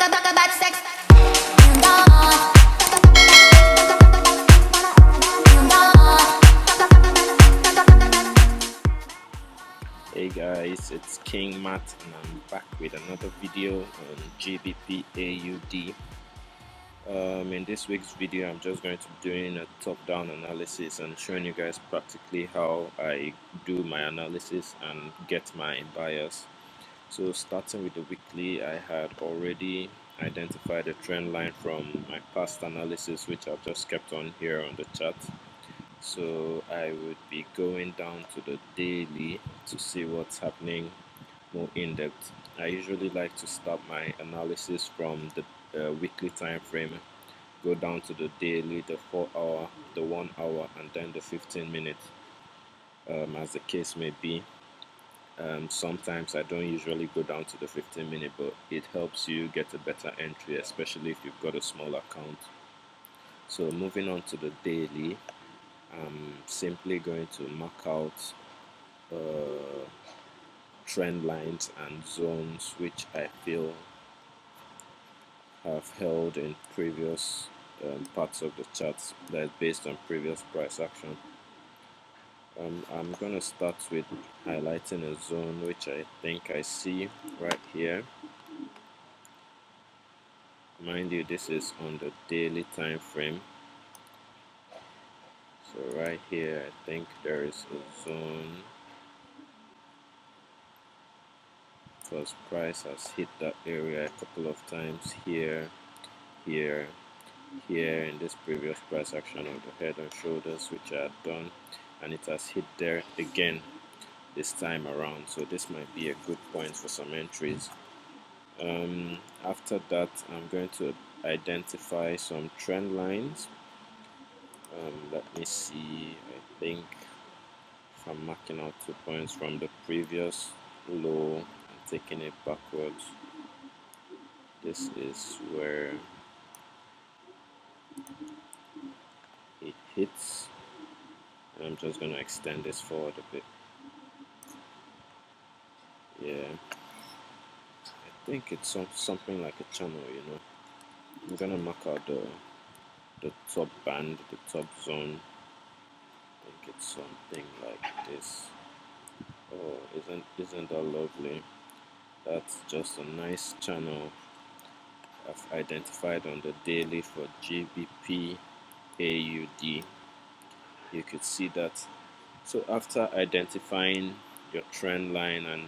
about sex. Hey guys, it's King Matt and I'm back with another video on GBP AUD. In this week's video I'm just going to be doing a top-down analysis and showing you guys practically how I do my analysis and get my bias. So starting with the weekly, I had already identified a trend line from my past analysis, which I've just kept on here on the chart. So I would be going down to the daily to see what's happening more in depth. I usually like to start my analysis from the weekly time frame, go down to the daily, the 4 hour, the 1 hour, and then the 15 minutes, as the case may be. Sometimes I don't usually go down to the 15-minute, but it helps you get a better entry, especially if you've got a small account. So moving on to the daily, I'm simply going to mark out trend lines and zones which I feel have held in previous parts of the charts, that's based on previous price action. I'm gonna start with highlighting a zone which I think I see right here. Mind you, this is on the daily time frame. So right here, I think there is a zone because price has hit that area a couple of times here, here, here in this previous price action of the head and shoulders, which I had done, and it has hit there again this time around. So this might be a good point for some entries. After that, I'm going to identify some trend lines. Let me see. I think if I'm marking out 2 points from the previous low and taking it backwards, this is where it hits. And I'm just going to extend this forward a bit. Yeah, I think it's something like a channel, you know. I'm going to mark out the top band, the top zone. I think it's something like this. Oh, isn't that lovely? That's just a nice channel I've identified on the daily for GBP AUD. You could see that. So after identifying your trend line and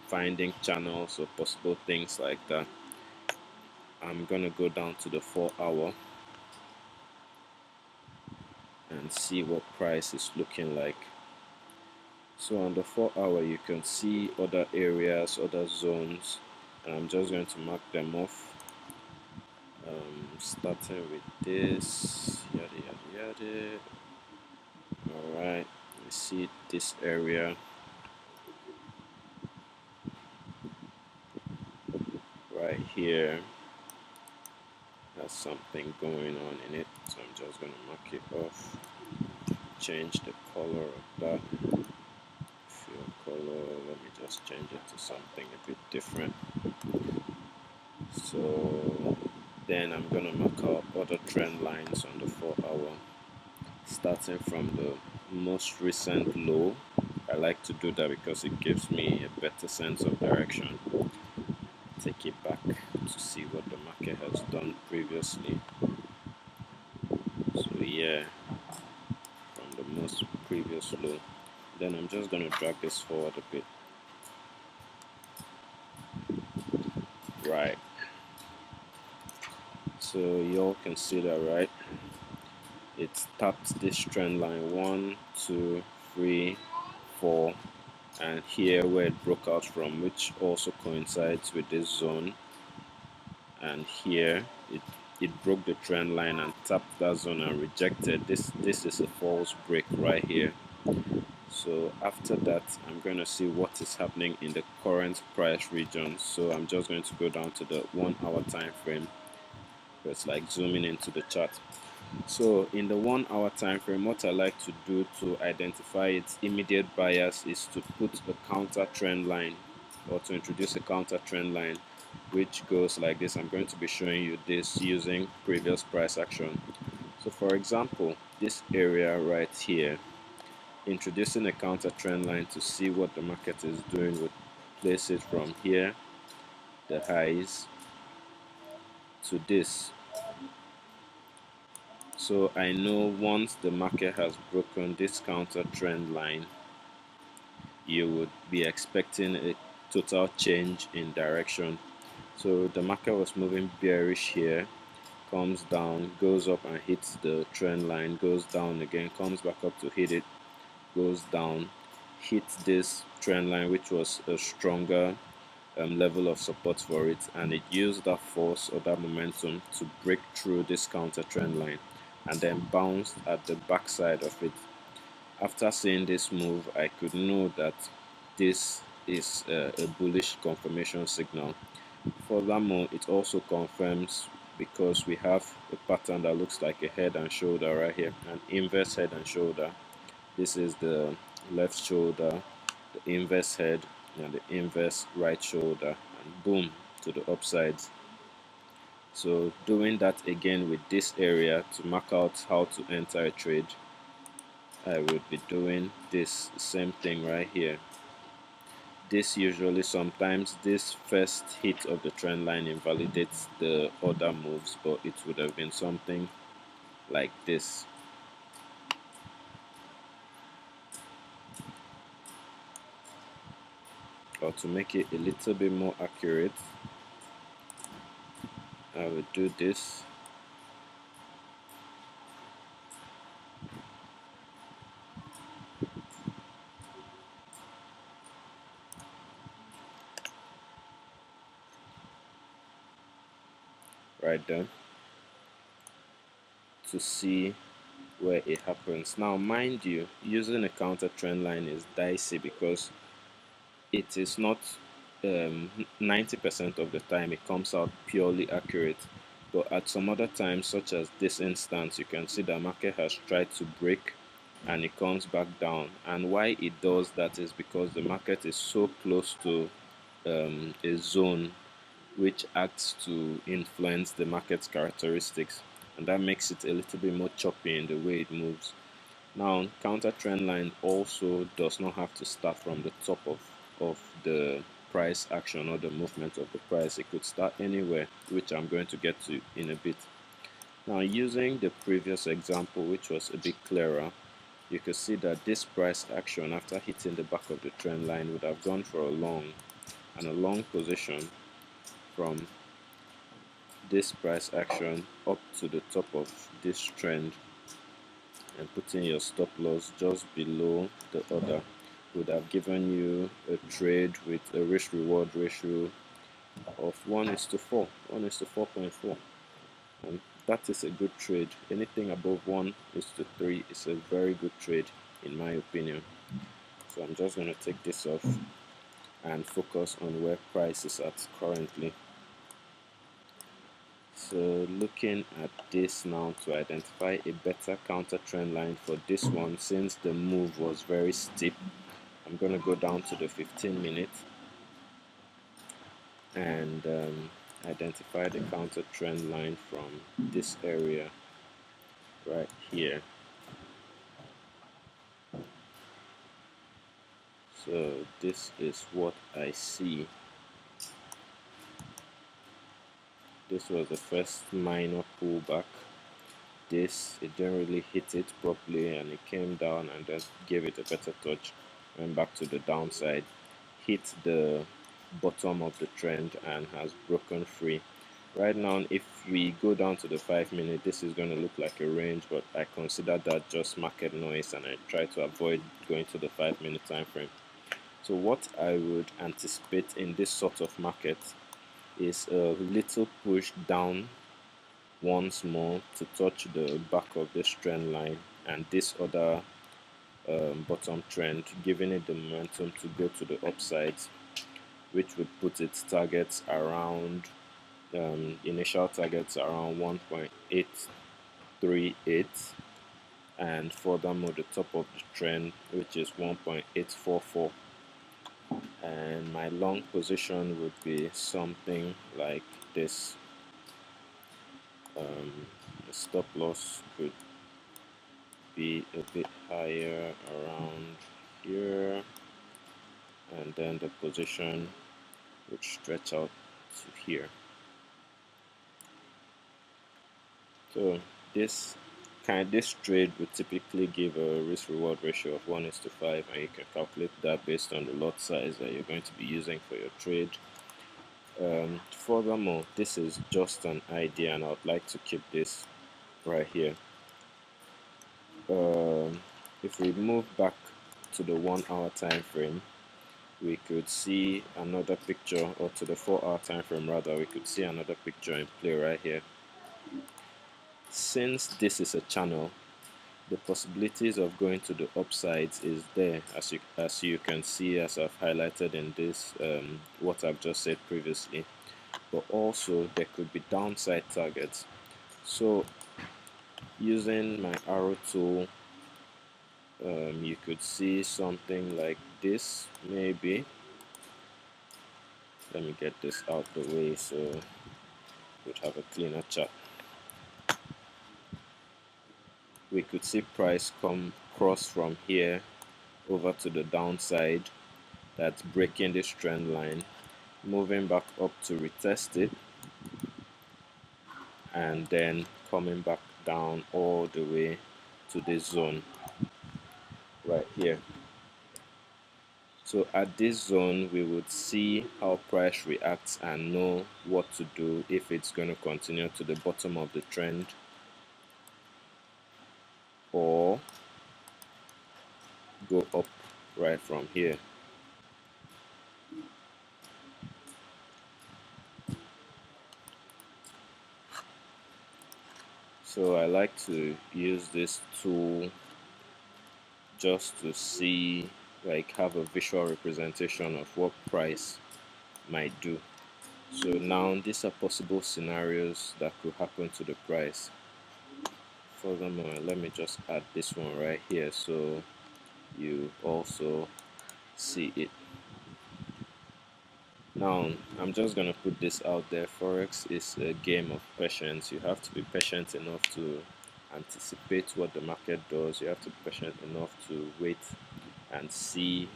finding channels or possible things like that, I'm gonna go down to the 4 hour and see what price is looking like. So on the 4 hour, you can see other areas, other zones, and I'm just going to mark them off. Starting with this, yada yada yada. Alright, you see this area right here has something going on in it, so I'm just going to mark it off, change the color of that. Fill color, let me just change it to something a bit different. So then I'm going to mark out other trend lines on the 4 hour, starting from the most recent low. I like to do that because it gives me a better sense of direction. Take it back to see what the market has done previously. So yeah, from the most previous low. Then I'm just going to drag this forward a bit. Right. So y'all can see that, right? It's tapped this trend line 1, 2, 3, 4, and here where it broke out from, which also coincides with this zone. And here it broke the trend line and tapped that zone and rejected. This is a false break right here. So after that, I'm going to see what is happening in the current price region. So I'm just going to go down to the 1 hour time frame. It's like zooming into the chart. So in the 1 hour time frame, what I like to do to identify its immediate bias is to put a counter trend line, or to introduce a counter trend line which goes like this. I'm going to be showing you this using previous price action. So for example, this area right here, introducing a counter trend line to see what the market is doing, would place it from here, the highs, to this. So I know once the market has broken this counter trend line, you would be expecting a total change in direction. So the market was moving bearish here, comes down, goes up and hits the trend line, goes down again, comes back up to hit it, goes down, hits this trend line, which was a stronger level of support for it, and it used that force or that momentum to break through this counter trend line and then bounced at the backside of it. After seeing this move, I could know that this is a bullish confirmation signal. Furthermore, it also confirms, because we have a pattern that looks like a head and shoulder right here, an inverse head and shoulder. This is the left shoulder, the inverse head, and the inverse right shoulder, and boom, to the upsides. So doing that again with this area to mark out how to enter a trade, I would be doing this same thing right here. This usually, sometimes this first hit of the trend line invalidates the other moves, but it would have been something like this. Or to make it a little bit more accurate, I will do this. Right there, to see where it happens. Now mind you, using a counter trend line is dicey because it is not 90% of the time it comes out purely accurate, but at some other times, such as this instance, you can see the market has tried to break and it comes back down. And why it does that is because the market is so close to a zone which acts to influence the market's characteristics, and that makes it a little bit more choppy in the way it moves. Now, counter trend line also does not have to start from the top of the price action or the movement of the price. It could start anywhere, which I'm going to get to in a bit. Now, using the previous example, which was a bit clearer, you can see that this price action, after hitting the back of the trend line, would have gone for a long, and a long position from this price action up to the top of this trend, and putting your stop loss just below the order would have given you a trade with a risk reward ratio of 1:4, 1:4.4, and that is a good trade. Anything above 1:3 is a very good trade in my opinion. So I'm just going to take this off and focus on where price is at currently. So looking at this now to identify a better counter trend line for this one, since the move was very steep, I'm going to go down to the 15-minute and identify the counter trend line from this area right here. So this is what I see. This was the first minor pullback. This, it didn't really hit it properly and it came down and then gave it a better touch, went back to the downside, hit the bottom of the trend and has broken free. Right now, if we go down to the 5-minute, this is going to look like a range, but I consider that just market noise and I try to avoid going to the 5-minute time frame. So what I would anticipate in this sort of market is a little push down once more to touch the back of this trend line and this other bottom trend, giving it the momentum to go to the upside, which would put its targets around initial targets around 1.838, and furthermore the top of the trend, which is 1.844. and my long position would be something like this. The stop loss could be a bit higher around here, and then the position would stretch out to here. So this trade would typically give a risk reward ratio of 1:5, and you can calculate that based on the lot size that you're going to be using for your trade. Furthermore, this is just an idea, and I would like to keep this right here. If we move back to the 1 hour time frame, we could see another picture, or to the 4 hour time frame rather, we could see another picture in play right here. Since this is a channel, the possibilities of going to the upsides is there, as you can see, as I've highlighted in this what I've just said previously. But also there could be downside targets. So using my arrow tool, you could see something like this. Maybe let me get this out the way so we'd have a cleaner chart. We could see price come cross from here over to the downside. That's breaking this trend line, moving back up to retest it, and then coming back down all the way to this zone right here. So at this zone, we would see how price reacts and know what to do, if it's going to continue to the bottom of the trend or go up right from here. So I like to use this tool just to see, like, have a visual representation of what price might do. So now these are possible scenarios that could happen to the price. Furthermore, let me just add this one right here so you also see it. Now I'm just gonna put this out there. Forex is a game of patience. You have to be patient enough to anticipate what the market does. You have to be patient enough to wait and see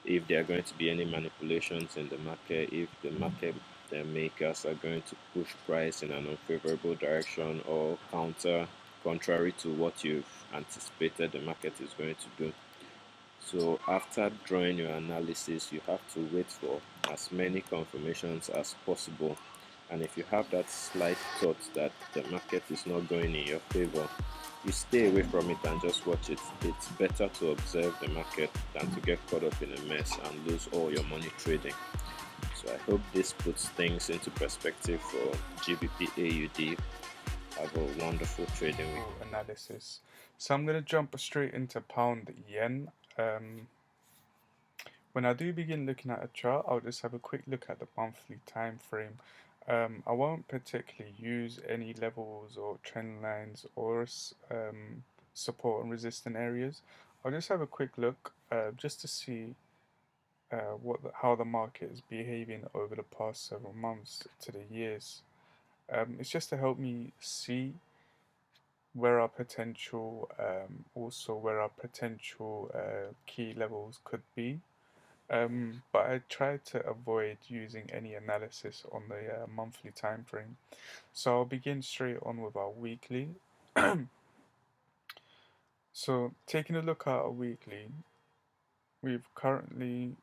if there are going to be any manipulations in the market, if the market makers are going to push price in an unfavorable direction or contrary to what you've anticipated the market is going to do. So after drawing your analysis, you have to wait for as many confirmations as possible. And if you have that slight thought that the market is not going in your favor, you stay away from it and just watch it. It's better to observe the market than to get caught up in a mess and lose all your money trading. So I hope this puts things into perspective for GBP AUD. Have a wonderful trading week. Analysis. So I'm going to jump straight into pound yen. When I do begin looking at a chart, I'll just have a quick look at the monthly time frame. I won't particularly use any levels or trend lines or support and resistance areas. I'll just have a quick look just to see how the market is behaving over the past several months to the years. It's just to help me see where our potential, also where our potential key levels could be. But I try to avoid using any analysis on the monthly time frame. So I'll begin straight on with our weekly. So taking a look at our weekly, we've currently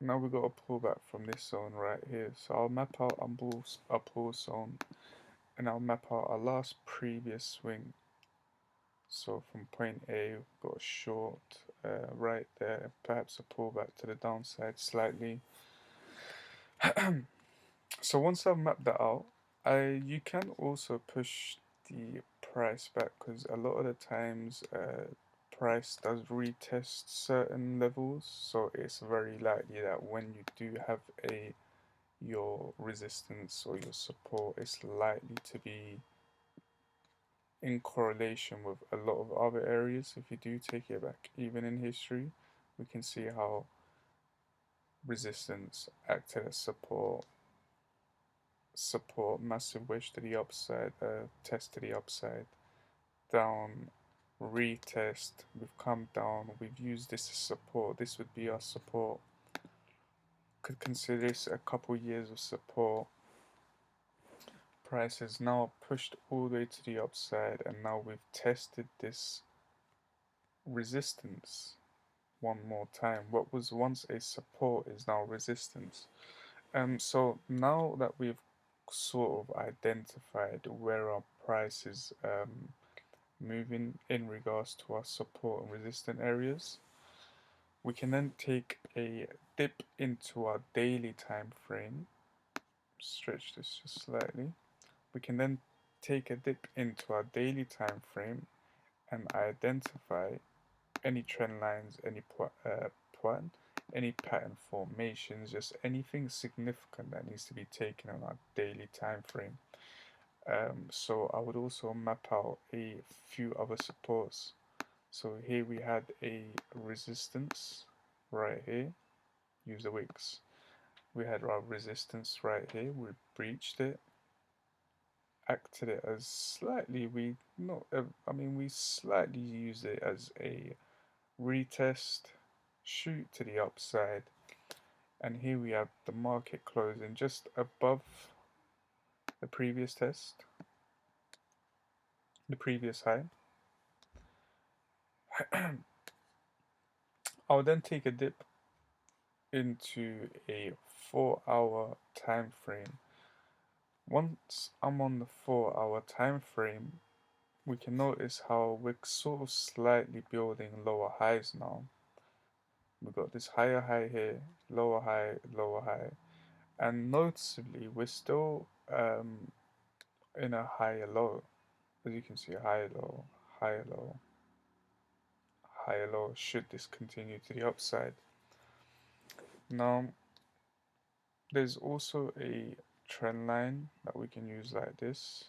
now we've got a pullback from this zone right here. So I'll map out our pull zone, and I'll map out our last previous swing. So from point A, we've got a short right there, perhaps a pullback to the downside slightly. So once I've mapped that out, you can also push the price back, because a lot of the times price does retest certain levels. So it's very likely that when you do have your resistance or your support, it's likely to be in correlation with a lot of other areas. If you do take it back, even in history, we can see how resistance, acted as support, massive wedge to the upside, test to the upside, down, retest, we've come down, we've used this as support, this would be our support. Could consider this a couple years of support. Price has now pushed all the way to the upside, and now we've tested this resistance one more time. What was once a support is now resistance. So now that we've sort of identified where our price is moving in regards to our support and resistant areas, we can then take a dip into our daily time frame. Stretch this just slightly. We can then take a dip into our daily time frame and identify any trend lines, any pattern, any pattern formations, just anything significant that needs to be taken on our daily time frame. So I would also map out a few other supports. So here we had a resistance right here. Use the wicks. We had our resistance right here. We breached it. Acted it as slightly. We not. I mean, we slightly used it as a retest, shoot to the upside, and here we have the market closing just above the previous test, the previous high. I'll then take a dip into a 4-hour time frame. Once I'm on the 4-hour time frame, we can notice how we're sort of slightly building lower highs now. We've got this higher high here, lower high, and noticeably we're still in a higher low. As you can see, higher low, higher low, higher low, should this continue to the upside. Now, there's also a trend line that we can use like this.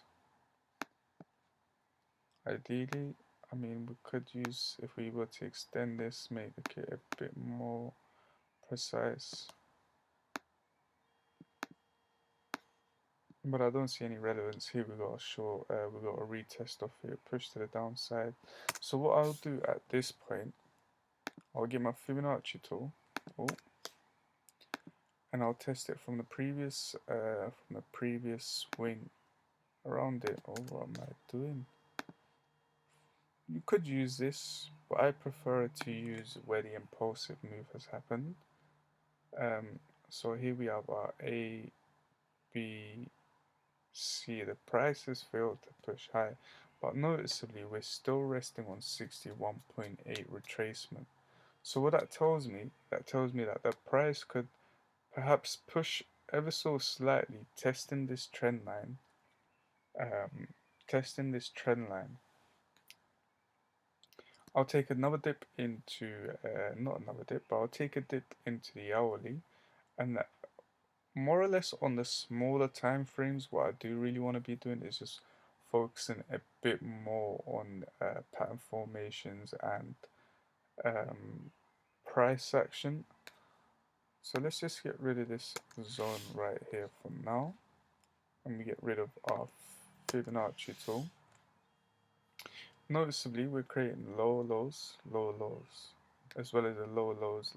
Ideally, I mean, we could use, if we were to extend this, make it a bit more precise. But I don't see any relevance here. We got a short, we got a retest off here, push to the downside. So what I'll do at this point, I'll get my Fibonacci tool, and I'll test it from the previous swing around it. Oh, what am I doing? You could use this, but I prefer to use where the impulsive move has happened. So here we have our A, B, C. The price has failed to push high, but noticeably we're still resting on 61.8 retracement. So what that tells me that the price could perhaps push ever so slightly, testing this trend line. Testing this trend line. I'll take another dip into, not another dip, but I'll take a dip into the hourly, and more or less on the smaller time frames. What I do really want to be doing is just focusing a bit more on pattern formations and price action. So let's just get rid of this zone right here for now, and we get rid of our Fibonacci tool. Noticeably, we're creating lower lows, as well as the lower lows.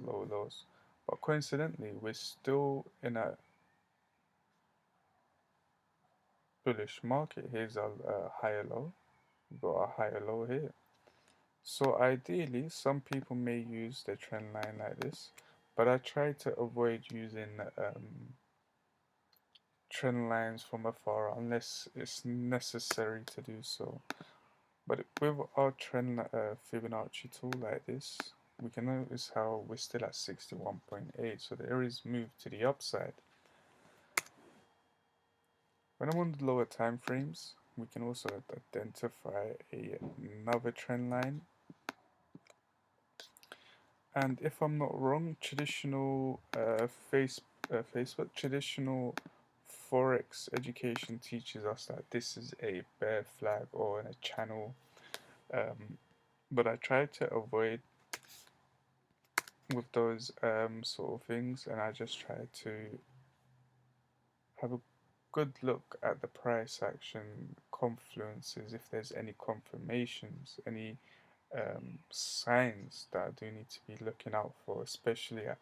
But coincidentally, we're still in a bullish market. Here's our higher low. We've got a higher low here. So ideally, some people may use the trend line like this, but I try to avoid using trend lines from afar unless it's necessary to do so. But with our trend Fibonacci tool like this, we can notice how we're still at 61.8, so there is move to the upside. When I'm on the lower time frames, we can also identify another trend line. And if I'm not wrong, traditional Facebook, traditional Forex education teaches us that this is a bear flag or in a channel. But I try to avoid with those sort of things, and I just try to have a good look at the price action confluences, if there's any confirmations, any signs that I do need to be looking out for, especially at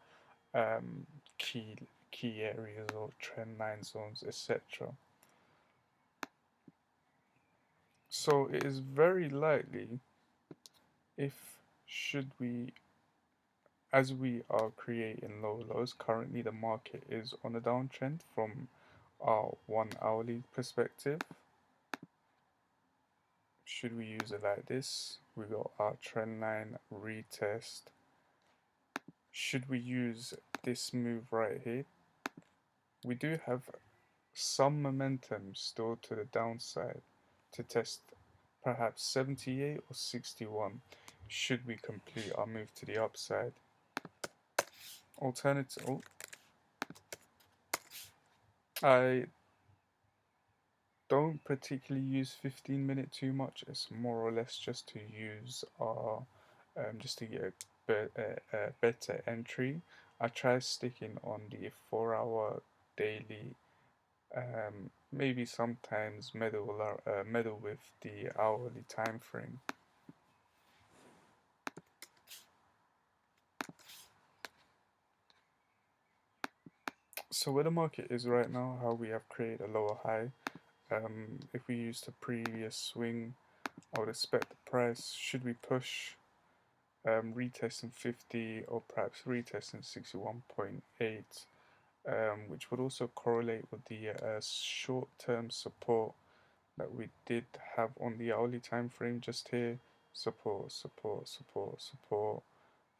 um, key key areas or trend line zones, etc. So it is very likely, if should we, as we are creating low lows, currently the market is on a downtrend from our 1 hourly perspective. Should we use it like this? We got our trend line retest. Should we use this move right here? We do have some momentum still to the downside to test perhaps 78 or 61 should we complete our move to the upside. Alternative, oh, I don't particularly use 15-minute too much. It's more or less just to use our just to get a better entry. I try sticking on the 4 hour daily, maybe sometimes meddle with the hourly time frame. So where the market is right now, how we have created a lower high. If we use the previous swing, I would expect the price, should we push, retesting 50 or perhaps retesting 61.8, which would also correlate with the short-term support that we did have on the hourly time frame just here. Support, support, support, support.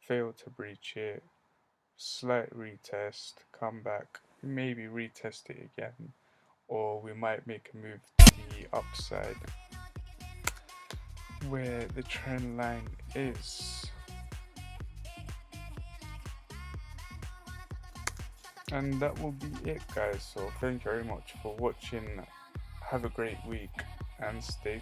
Fail to breach it. Slight retest, come back, maybe retest it again, or we might make a move to the upside where the trend line is. And that will be it, guys. So thank you very much for watching. Have a great week and stay